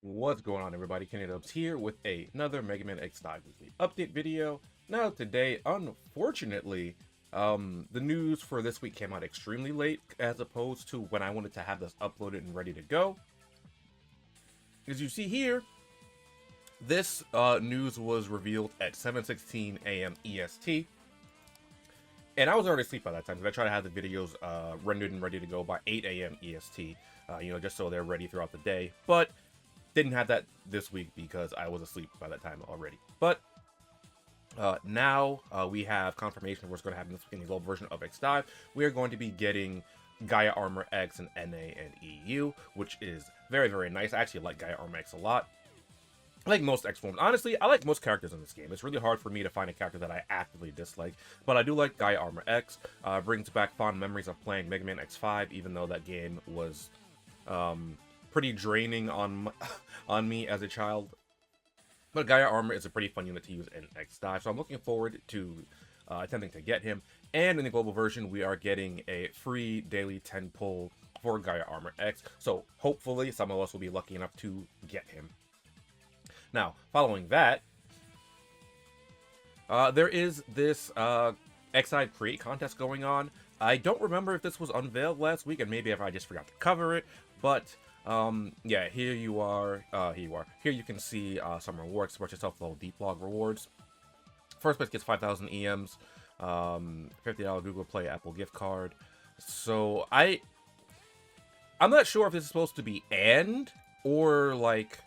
What's going on, everybody? TheKennyDubz here with another Mega Man X Dive Weekly update video. Now today, unfortunately, the news for this week came out extremely late as opposed to when I wanted to have this uploaded and ready to go. As you see here, this news was revealed at 7:16 a.m. EST. And I was already asleep by that time because I try to have the videos rendered and ready to go by 8 a.m. EST, just so they're ready throughout the day. But didn't have that this week because I was asleep by that time already. But now we have confirmation of what's going to happen this week in the global version of X Dive. We are going to be getting Gaea Armor X and NA and EU, which is very, very nice. I actually like Gaea Armor X a lot. I like most X forms. Honestly, I like most characters in this game. It's really hard for me to find a character that I actively dislike, but I do like Gaea Armor X. Brings back fond memories of playing Mega Man X5, even though that game was pretty draining on me as a child. But Gaea Armor is a pretty fun unit to use in X Dive, so I'm looking forward to attempting to get him. And in the global version, we are getting a free daily 10 pull for Gaea Armor X, so hopefully some of us will be lucky enough to get him. Now, following that, there is this X-Side Create contest going on. I don't remember if this was unveiled last week, and maybe if I just forgot to cover it, but yeah, here you are. Here you can see some rewards. Support yourself with little deep log rewards. First place gets 5,000 EMs, $50 Google Play Apple gift card. So I'm not sure if this is supposed to be or like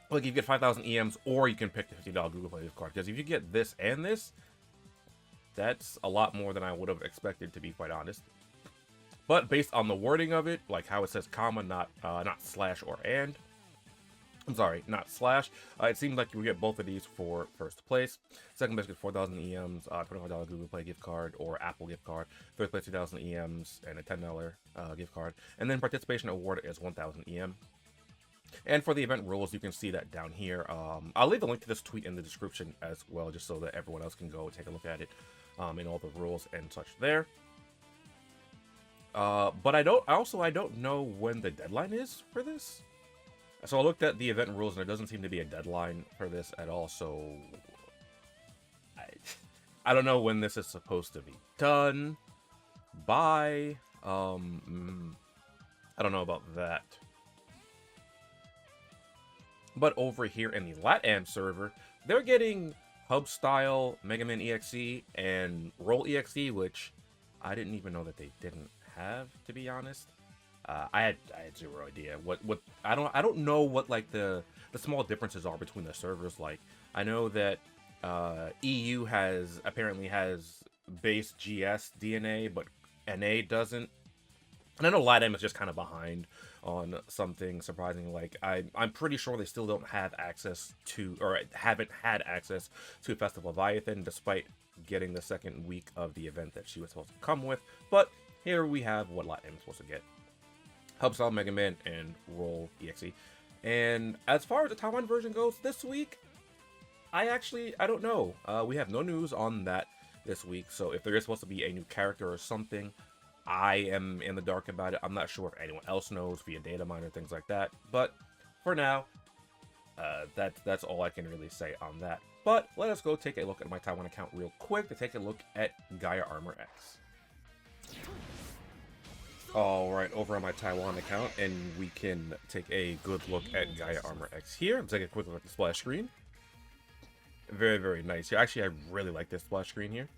you get 5,000 EMs, or you can pick the $50 Google Play gift card. Because if you get this and this, that's a lot more than I would have expected, to be quite honest. But based on the wording of it, like how it says comma, not slash or and. I'm sorry, not slash. It seems like you get both of these for first place. Second place gets 4,000 EMs, $25 Google Play gift card or Apple gift card. Third place 2,000 EMs and a $10 gift card. And then participation award is 1,000 EM. And for the event rules, you can see that down here. I'll leave a link to this tweet in the description as well, just so that everyone else can go take a look at it and all the rules and such there. But I don't know when the deadline is for this. So I looked at the event rules, and there doesn't seem to be a deadline for this at all. So I don't know when this is supposed to be done by. I don't know about that. But over here in the Latam server, they're getting hub-style Mega Man EXE and Roll EXE, which I didn't even know that they didn't have, to be honest. I had zero idea what I don't know what like the small differences are between the servers. Like, I know that EU apparently has base GS DNA, but NA doesn't. And I know Latam is just kind of behind on something surprising. Like, I'm pretty sure they still don't have access to, or haven't had access to Festival Leviathan, despite getting the second week of the event that she was supposed to come with. But here we have what Latam is supposed to get. Hub-style Mega Man and Roll EXE. And as far as the Taiwan version goes this week, I don't know. We have no news on that this week, so if there is supposed to be a new character or something, I am in the dark about it. I'm not sure if anyone else knows via data mine or things like that. But for now, that's all I can really say on that. But let us go take a look at my Taiwan account real quick to take a look at Gaea Armor X. Alright, over on my Taiwan account, and we can take a good look at Gaea Armor X here. Let's take a quick look at the splash screen. Very, very nice. Actually, I really like this splash screen here.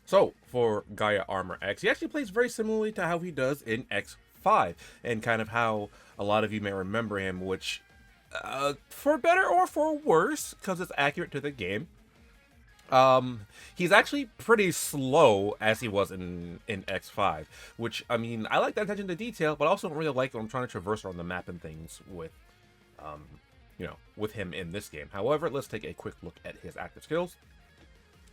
So, for Gaea Armor X, he actually plays very similarly to how he does in X5, and kind of how a lot of you may remember him, which, for better or for worse, because it's accurate to the game, he's actually pretty slow as he was in X5, which, I mean, I like that attention to detail, but I also don't really like when I'm trying to traverse around the map and things with, with him in this game. However, let's take a quick look at his active skills.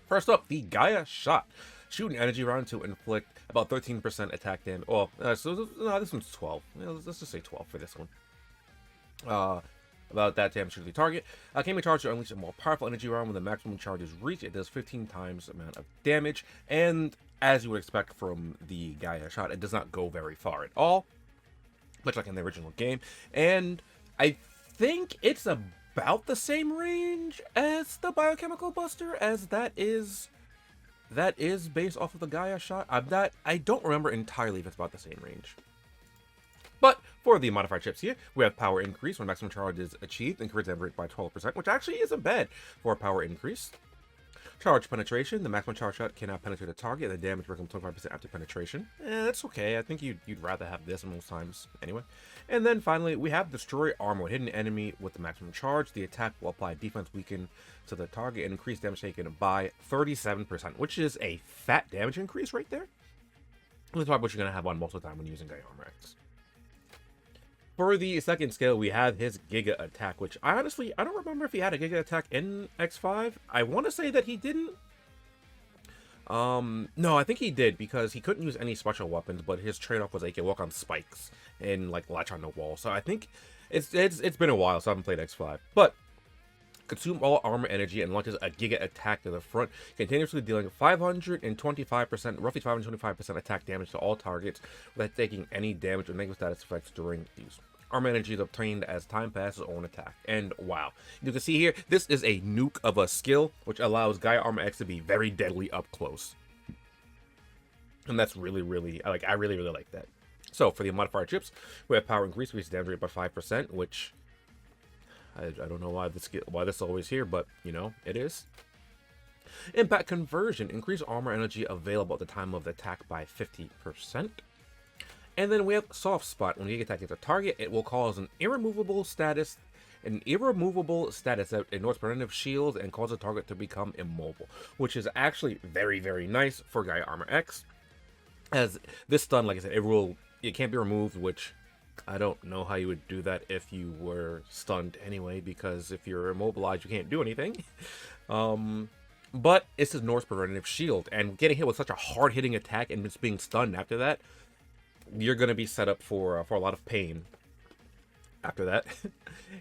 First up, the Gaea Shot. Shoot an energy round to inflict about 13% attack damage. Oh, so this one's 12. Let's just say 12 for this one. About that damage to the target. Can be charged to unleash a more powerful energy round when the maximum charge is reached. It does 15 times the amount of damage, and as you would expect from the Gaea Shot, it does not go very far at all. much like in the original game. And I think it's about the same range as the Biochemical Buster, as that is based off of the Gaea shot. I don't remember entirely if it's about the same range. But for the modified chips here, we have power increase when maximum charge is achieved, increase damage rate by 12%, which actually isn't bad for a power increase. Charge penetration, the maximum charge shot cannot penetrate a target, the damage becomes 25% after penetration. That's okay, I think you'd rather have this most times anyway. And then finally, we have destroy armor with hidden enemy with the maximum charge. The attack will apply defense weaken to the target and increase damage taken by 37%, which is a fat damage increase right there. That's probably what you're going to have on most of the time when using Gaea Armor X. For the second skill, we have his Giga Attack, which I don't remember if he had a Giga Attack in X5. I want to say that he didn't. No, I think he did, because he couldn't use any special weapons, but his trade-off was like he could walk on spikes and like latch on the wall. So I think it's been a while, so I haven't played X5. But consume all armor energy and launches a Giga Attack to the front, continuously dealing 525%, roughly 525% attack damage to all targets without taking any damage or negative status effects during use. Armor energy is obtained as time passes on attack. And wow, you can see here, this is a nuke of a skill, which allows Gaea Armor X to be very deadly up close. And that's really, I really like that. So for the modifier chips, we have power increase, increase damage rate by 5%, which I don't know why this is always here, but you know, it is. Impact conversion, increase armor energy available at the time of the attack by 50%. And then we have soft spot. When you attack a target, it will cause an irremovable status that ignores preventive shields and cause the target to become immobile, which is actually very nice for Gaea Armor X. As this stun, like I said, it can't be removed, which I don't know how you would do that if you were stunned anyway, because if you're immobilized, you can't do anything. But it's his Norse preventive shield, and getting hit with such a hard-hitting attack and just being stunned after that, you're going to be set up for a lot of pain after that.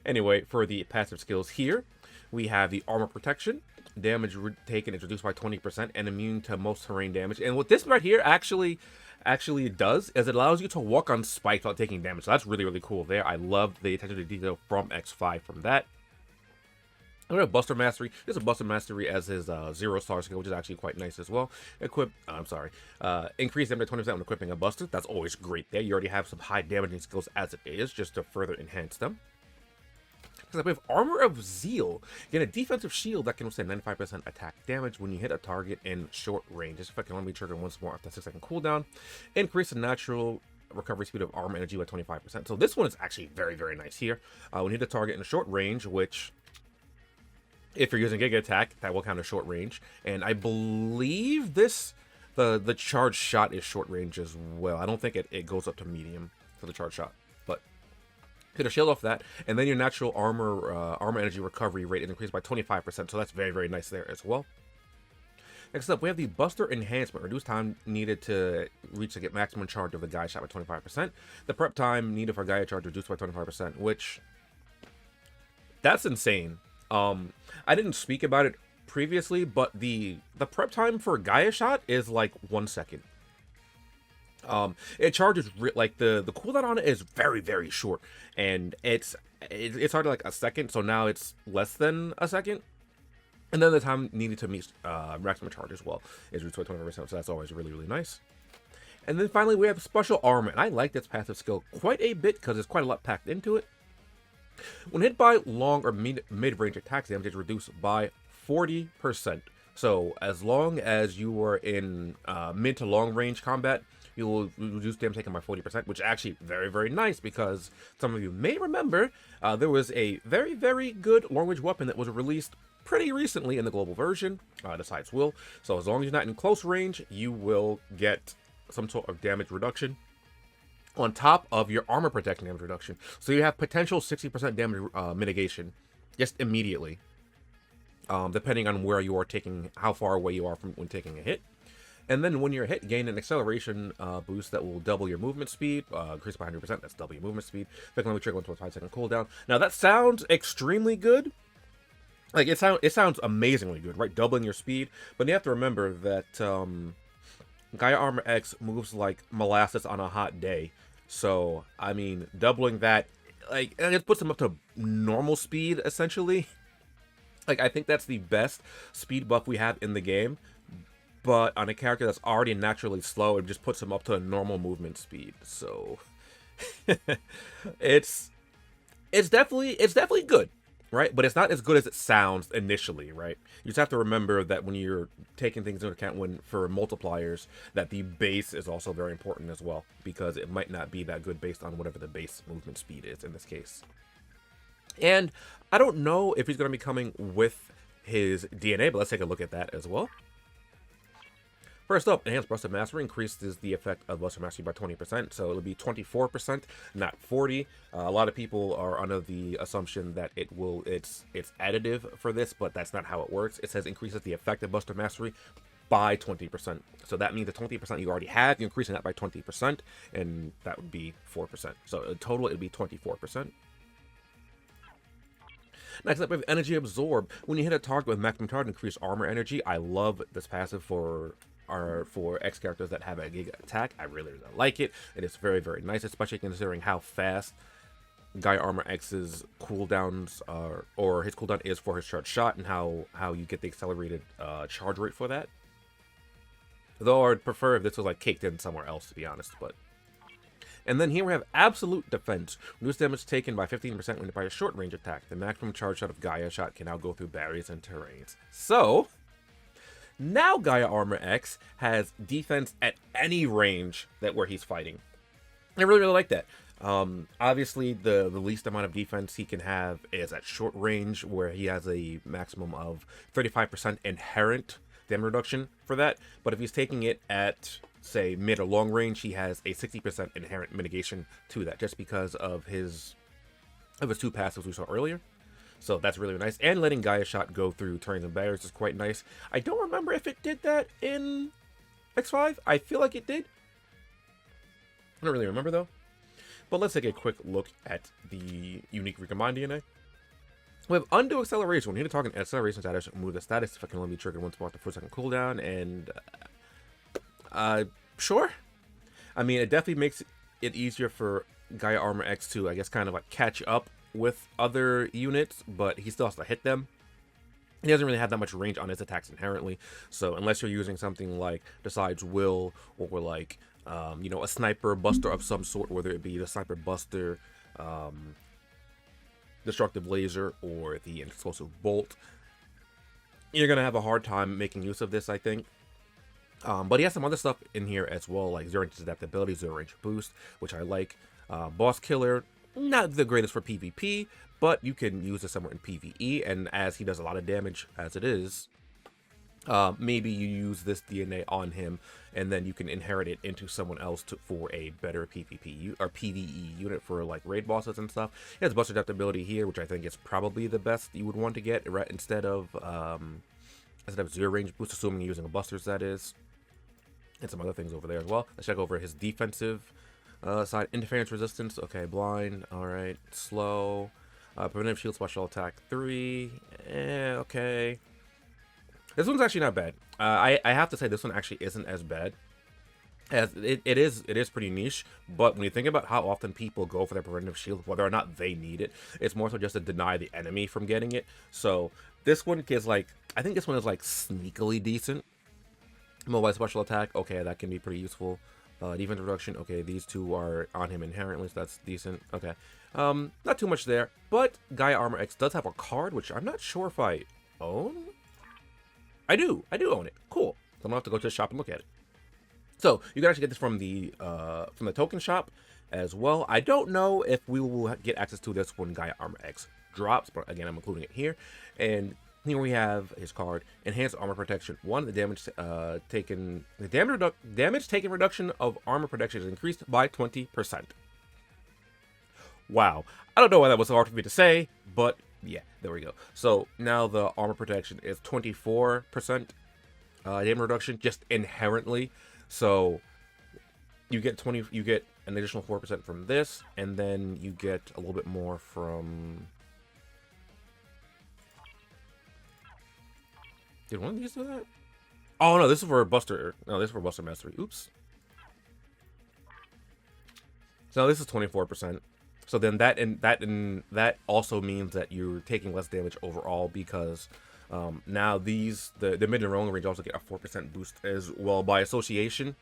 Anyway, for the passive skills here, we have the armor protection. Damage taken is reduced by 20% and immune to most terrain damage. And what this right here actually does is it allows you to walk on spikes without taking damage. So that's really cool there. I love the attention to detail from X5 from that. We have Buster Mastery. This is Buster Mastery as his 0-star skill, which is actually quite nice as well. Increase damage by 20% when equipping a Buster. That's always great there. You already have some high damaging skills as it is, just to further enhance them. Because we have Armor of Zeal. Get a defensive shield that can withstand 95% attack damage when you hit a target in short range. This effect can only be triggered once more after a 6-second cooldown. Increase the natural recovery speed of armor energy by 25%. So this one is actually very nice here. When you hit a target in a short range, which, if you're using Giga Attack, that will count as short range. And I believe the charge shot is short range as well. I don't think it goes up to medium for the charge shot. But hit a shield off that, and then your natural armor energy recovery rate is increased by 25%. So that's very nice there as well. Next up, we have the Buster Enhancement. Reduce time needed to reach to get maximum charge of the Gaea shot by 25%. The prep time needed for Gaea charge reduced by 25%, which, that's insane. I didn't speak about it previously, but the prep time for Gaea shot is like 1 second. It charges like the cooldown on it is very short, and it's already like a second, so now it's less than a second. And then the time needed to meet maximum charge as well is reduced by 25%, so that's always really nice. And then finally we have Special Armor, and I like this passive skill quite a bit because there's quite a lot packed into it. When hit by long or mid-range attacks, damage is reduced by 40%. So as long as you were in mid to long range combat, you will reduce damage taken by 40%, which is actually very nice, because some of you may remember there was a very good long range weapon that was released pretty recently in the global version, the Sights Will. So as long as you're not in close range, you will get some sort of damage reduction on top of your armor protection damage reduction. So you have potential 60% damage mitigation just immediately, depending on where you are taking, how far away you are from when taking a hit. And then when you're hit, gain an acceleration boost that will double your movement speed, increase by 100%, that's double your movement speed. Effect only trigger 1 5-second cooldown. Now that sounds extremely good. Like it sounds amazingly good, right? Doubling your speed. But you have to remember that Gaea Armor X moves like molasses on a hot day. So, I mean, doubling that, like, and it puts him up to normal speed, essentially. Like, I think that's the best speed buff we have in the game. But on a character that's already naturally slow, it just puts him up to a normal movement speed. So, it's it's definitely good, right? But it's not as good as it sounds initially, right? You just have to remember that when you're taking things into account when for multipliers, that the base is also very important as well, because it might not be that good based on whatever the base movement speed is in this case. And I don't know if he's going to be coming with his DNA, but let's take a look at that as well. First up, Enhanced Buster Mastery increases the effect of Buster Mastery by 20%, so it'll be 24%, not 40. A lot of people are under the assumption that it's additive for this, but that's not how it works. It says increases the effect of Buster Mastery by 20%. So that means the 20% you already had, you're increasing that by 20%, and that would be 4%. So in total, it would be 24%. Next up, we have Energy Absorb. When you hit a target with maximum charge, increased armor energy. I love this passive for X characters that have a Giga attack. I really like it. It is very, very nice, especially considering how fast Gaea Armor X's cooldowns are, or his cooldown is for his charge shot, and how you get the accelerated charge rate for that. Though I'd prefer if this was like caked in somewhere else, to be honest, but. And then here we have Absolute Defense. Reduce damage taken by 15% when by a short range attack. The maximum charge shot of Gaea shot can now go through barriers and terrains. So, now Gaea Armor X has defense at any range where he's fighting. I really, really like that. Obviously, the least amount of defense he can have is at short range, where he has a maximum of 35% inherent damage reduction for that. But if he's taking it at, say, mid or long range, he has a 60% inherent mitigation to that, just because of his two passives we saw earlier. So that's really nice. And letting Gaea shot go through terrains and barriers is quite nice. I don't remember if it did that in X5. I feel like it did. I don't really remember though. But let's take a quick look at the unique recombined DNA. We have Undo Acceleration. When you hit a target in acceleration status, move the status if it can only be triggered once per 4-second cooldown. And sure. I mean, it definitely makes it easier for Gaea Armor X to, I guess, kind of like catch up with other units, but he still has to hit them. He doesn't really have that much range on his attacks inherently, so unless you're using something like Decide's Will, or like, you know, a Sniper Buster of some sort, whether it be the Sniper Buster, Destructive Laser, or the Explosive Bolt, you're going to have a hard time making use of this, I think. But he has some other stuff in here as well, like 0 range adaptability, 0 range boost, which I like. Boss Killer, not the greatest for PvP, but you can use it somewhere in PvE, and as he does a lot of damage as it is, maybe you use this DNA on him, and then you can inherit it into someone else for a better PvP or PvE unit for like raid bosses and stuff. He has Buster Adaptability here, which I think is probably the best you would want to get, right, instead of 0 range boost, assuming you're using a Busters, that is. And some other things over there as well. Let's check over his defensive side. Interference resistance. Okay, blind. Alright. Slow. Preventive shield special attack 3. Okay. This one's actually not bad. I have to say this one actually isn't as bad. As it is pretty niche, but when you think about how often people go for their preventive shield, whether or not they need it, it's more so just to deny the enemy from getting it. So this one is like, I think this one is like sneakily decent. Mobile special attack, okay, that can be pretty useful. Defense reduction, okay, these two are on him inherently, so that's decent. Okay, not too much there, but Gaea Armor X does have a card, which I'm not sure if I own. I do own it. Cool. So I'm gonna have to go to the shop and look at it. So you can actually get this from the token shop as well. I don't know if we will get access to this when Gaea Armor X drops, but again, I'm including it here. And here we have his card, Enhanced Armor Protection 1. The damage taken reduction of armor protection is increased by 20%. Wow. I don't know why that was so hard for me to say, but yeah, there we go. So now the armor protection is 24% damage reduction just inherently. So you get an additional 4% from this, and then you get a little bit more from. Did one of these do that? Oh no, this is for Buster. No, this is for Buster Mastery. Oops. So this is 24%. So then that also means that you're taking less damage overall, because now the mid and rolling range also get a 4% boost as well by association.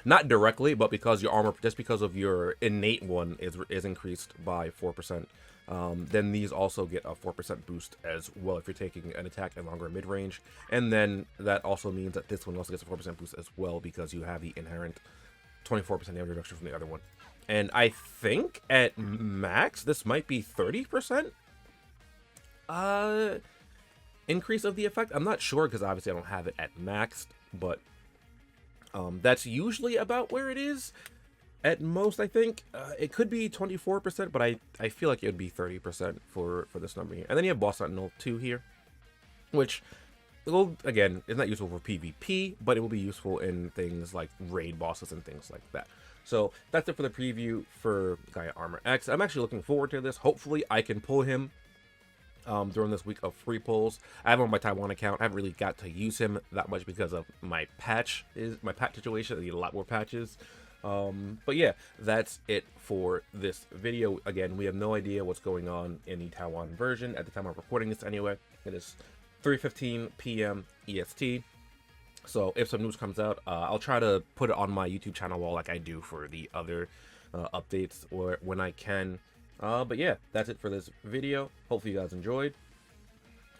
Not directly, but because your armor, just because of your innate one is increased by 4%, then these also get a 4% boost as well if you're taking an attack in longer mid range. And then that also means that this one also gets a 4% boost as well, because you have the inherent 24% damage reduction from the other one. And I think at max this might be 30% increase of the effect. I'm not sure, because obviously I don't have it at maxed, but that's usually about where it is at most. I think it could be 24%, but I feel like it would be 30% for this number here. And then you have Boss Sentinel 2 here, which will, again, is not useful for PvP, but it will be useful in things like raid bosses and things like that. So that's it for the preview for Gaea Armor X. I'm actually looking forward to this. Hopefully I can pull him during this week of free pulls. I have him on my Taiwan account. I haven't really got to use him that much because of my patch situation. I need a lot more patches. But yeah, that's it for this video. Again, we have no idea what's going on in the Taiwan version at the time of recording this anyway. It is 3:15 p.m. EST. So if some news comes out, I'll try to put it on my YouTube channel wall like I do for the other updates, or when I can. But yeah, that's it for this video. Hopefully you guys enjoyed.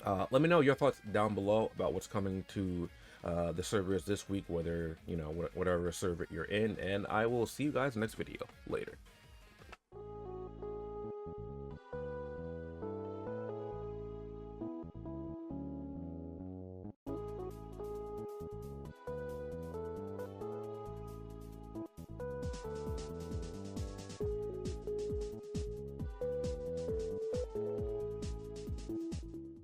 Let me know your thoughts down below about what's coming to the servers this week, whether, you know, whatever server you're in, and I will see you guys next video. Later.